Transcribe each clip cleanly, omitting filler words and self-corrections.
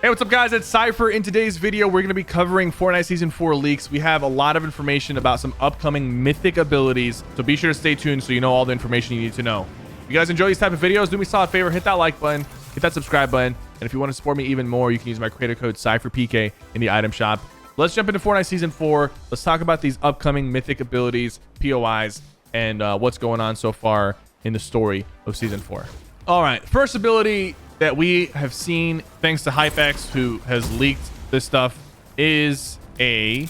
Hey, what's up guys? It's Cypher. In today's video, we're going to be covering Fortnite Season 4 leaks. We have a lot of information about some upcoming mythic abilities, so be sure to stay tuned so you know all the information you need to know. If you guys enjoy these type of videos, do me a solid favor, hit that like button, hit that subscribe button, and if you want to support me even more, you can use my creator code SypherPK in the item shop. Let's jump into Fortnite Season 4. Let's talk about these upcoming mythic abilities, POIs, and what's going on so far in the story of Season 4. All right, first ability that we have seen thanks to HypeX, who has leaked this stuff, is a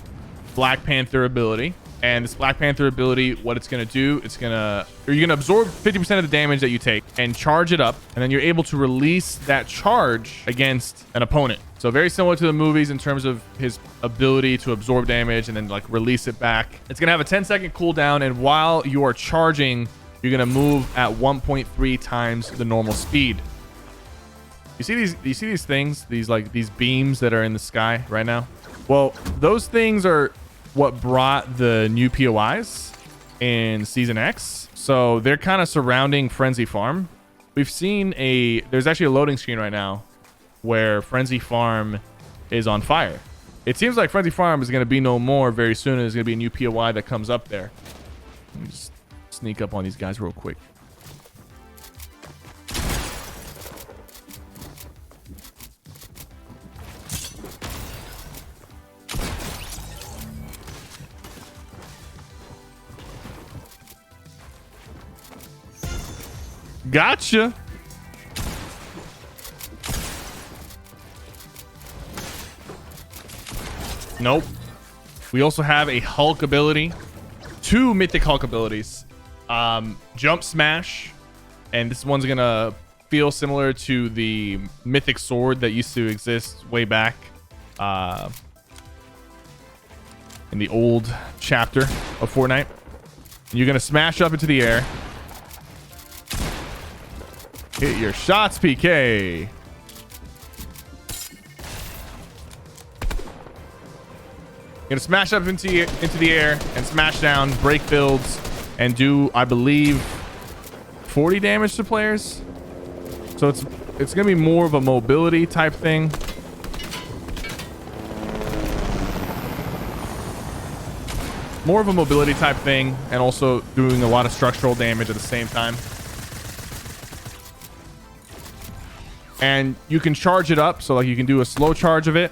Black Panther ability. And this Black Panther ability, what it's going to do, you're going to absorb 50% of the damage that you take and charge it up, and then you're able to release that charge against an opponent. So very similar to the movies in terms of his ability to absorb damage and then like release it back. It's going to have a 10-second cooldown, and while you are charging, you're going to move at 1.3 times the normal speed. You see these things, these beams that are in the sky right now? Well, those things are what brought the new POIs in Season X. So they're kind of surrounding Frenzy Farm. We've seen there's actually a loading screen right now where Frenzy Farm is on fire. It seems like Frenzy Farm is going to be no more very soon. There's going to be a new POI that comes up there. Let me just sneak up on these guys real quick. Gotcha. Nope. We also have a Hulk ability. Two mythic Hulk abilities. Jump Smash. And this one's going to feel similar to the mythic sword that used to exist way back in the old chapter of Fortnite. And you're going to smash up into the air. Hit your shots, PK. Gonna smash up into the air and smash down, break builds, and do, I believe, 40 damage to players. So it's gonna be more of a mobility type thing. More of a mobility type thing, and also doing a lot of structural damage at the same time. And you can charge it up, so like you can do a slow charge of it.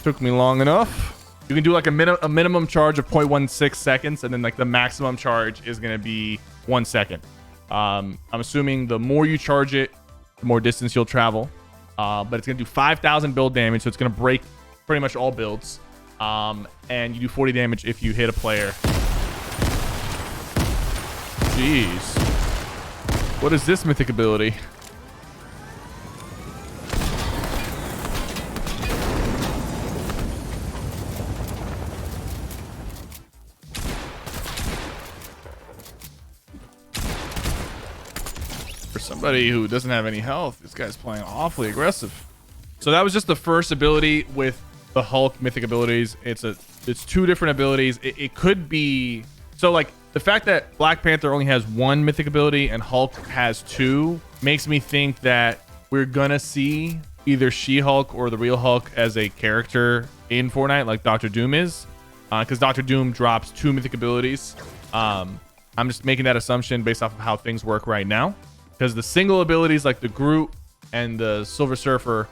Took me long enough. You can do like a minimum charge of 0.16 seconds, and then like the maximum charge is going to be 1 second. I'm assuming the more you charge it, the more distance you'll travel. But it's going to do 5,000 build damage, so it's going to break pretty much all builds. And you do 40 damage if you hit a player. Jeez. What is this mythic ability? For somebody who doesn't have any health, this guy's playing awfully aggressive. So that was just the first ability with the Hulk mythic abilities. It's two different abilities. It could be, so like the fact that Black Panther only has one mythic ability and Hulk has two makes me think that we're gonna see either She-Hulk or the real Hulk as a character in Fortnite, like Dr. Doom is, because Dr. Doom drops two mythic abilities. I'm just making that assumption based off of how things work right now, because the single abilities like the Groot and the Silver Surfer,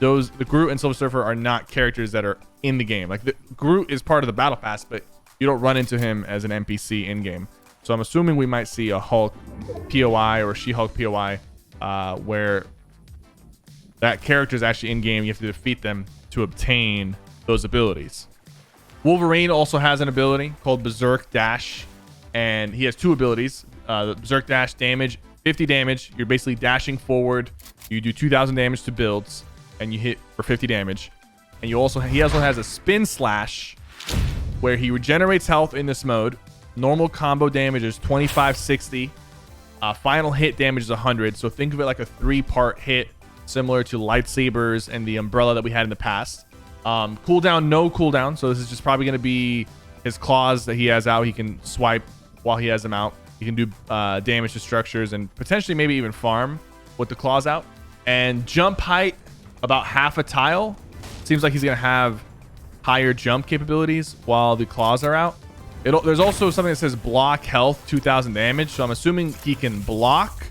the Groot and Silver Surfer are not characters that are in the game. Like the Groot is part of the battle pass, but you don't run into him as an NPC in game. So I'm assuming we might see a Hulk POI or She-Hulk POI where that character is actually in game. You have to defeat them to obtain those abilities. Wolverine also has an ability called Berserk Dash, and he has two abilities. The Berserk Dash damage, 50 damage. You're basically dashing forward. You do 2,000 damage to builds, and you hit for 50 damage. And he also has a Spin Slash where he regenerates health in this mode. Normal combo damage is 2560. Final hit damage is 100. So think of it like a 3-part hit, similar to lightsabers and the umbrella that we had in the past. Cooldown, no cooldown. So this is just probably going to be his claws that he has out, he can swipe while he has them out. He can do damage to structures and potentially maybe even farm with the claws out. And jump height about half a tile. Seems like he's gonna have higher jump capabilities while the claws are out. There's also something that says block health 2000 damage, so I'm assuming he can block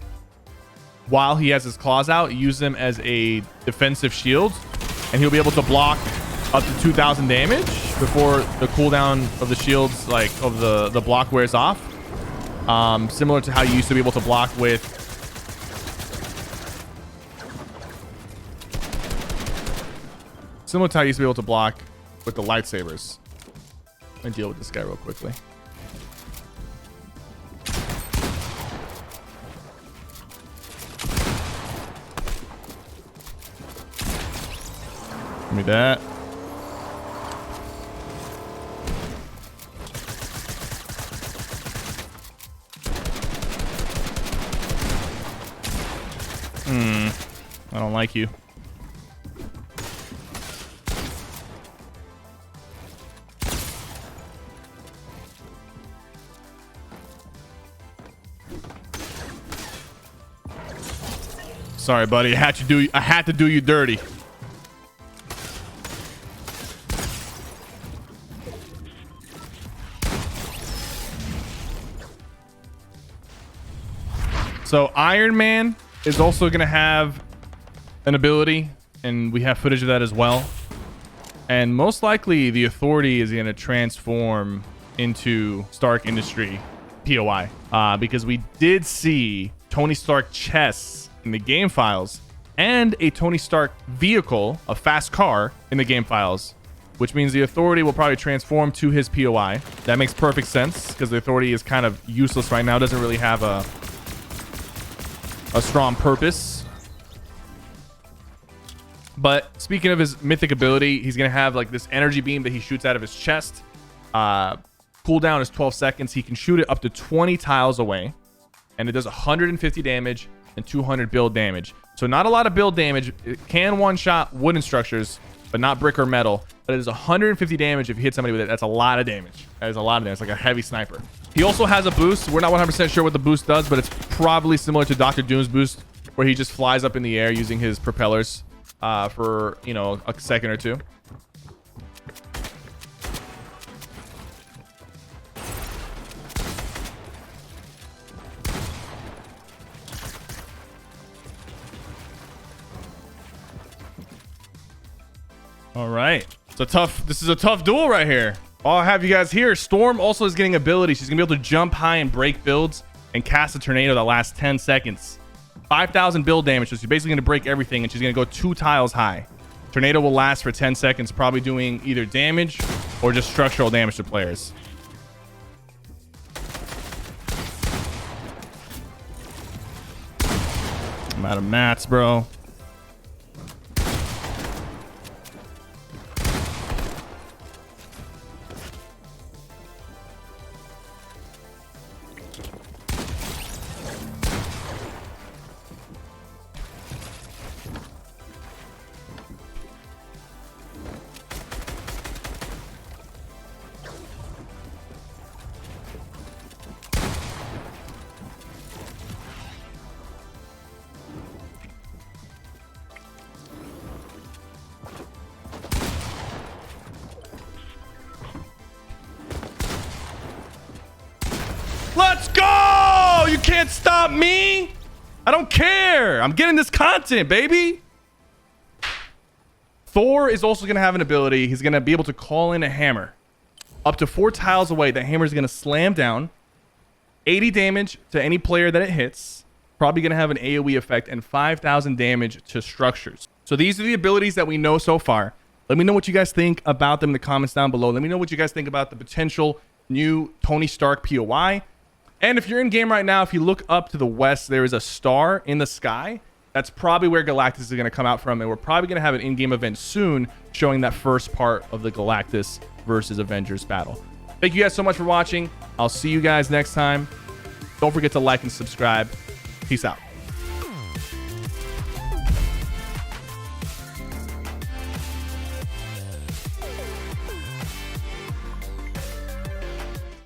while he has his claws out, use them as a defensive shield, and he'll be able to block up to 2000 damage before the cooldown of the shields, like of the block, wears off. Similar to how you used to be able to block with the lightsabers. Let me deal with this guy real quickly. Give me that. I don't like you. Sorry, buddy. I had to do you dirty. So Iron Man is also going to have an ability, and we have footage of that as well. And most likely the Authority is going to transform into Stark Industry POI, because we did see Tony Stark chests in the game files and a Tony Stark vehicle, a fast car, in the game files, which means the Authority will probably transform to his POI. That makes perfect sense because the Authority is kind of useless right now, doesn't really have a strong purpose. But speaking of his mythic ability, he's gonna have like this energy beam that he shoots out of his chest. Cooldown is 12 seconds. He can shoot it up to 20 tiles away, and it does 150 damage and 200 build damage. So not a lot of build damage. It can one-shot wooden structures, but not brick or metal. But it is 150 damage if you hit somebody with it. That's a lot of damage. That is a lot of damage. It's like a heavy sniper. He also has a boost. We're not 100% sure what the boost does, but it's probably similar to Dr. Doom's boost, where he just flies up in the air using his propellers for, you know, a second or two. All right. This is a tough duel right here. I'll have you guys here. Storm also is getting ability. She's gonna be able to jump high and break builds and cast a tornado that lasts 10 seconds. 5,000 build damage. So she's basically gonna break everything, and she's gonna go 2 tiles high. Tornado will last for 10 seconds, probably doing either damage or just structural damage to players. I'm out of mats, bro. Let's go! You can't stop me. I don't care. I'm getting this content, baby. Thor is also going to have an ability. He's going to be able to call in a hammer. Up to 4 tiles away, the hammer is going to slam down. 80 damage to any player that it hits. Probably going to have an AoE effect and 5,000 damage to structures. So these are the abilities that we know so far. Let me know what you guys think about them in the comments down below. Let me know what you guys think about the potential new Tony Stark POI. And if you're in game right now, if you look up to the west, there is a star in the sky. That's probably where Galactus is going to come out from. And we're probably going to have an in-game event soon showing that first part of the Galactus versus Avengers battle. Thank you guys so much for watching. I'll see you guys next time. Don't forget to like and subscribe. Peace out.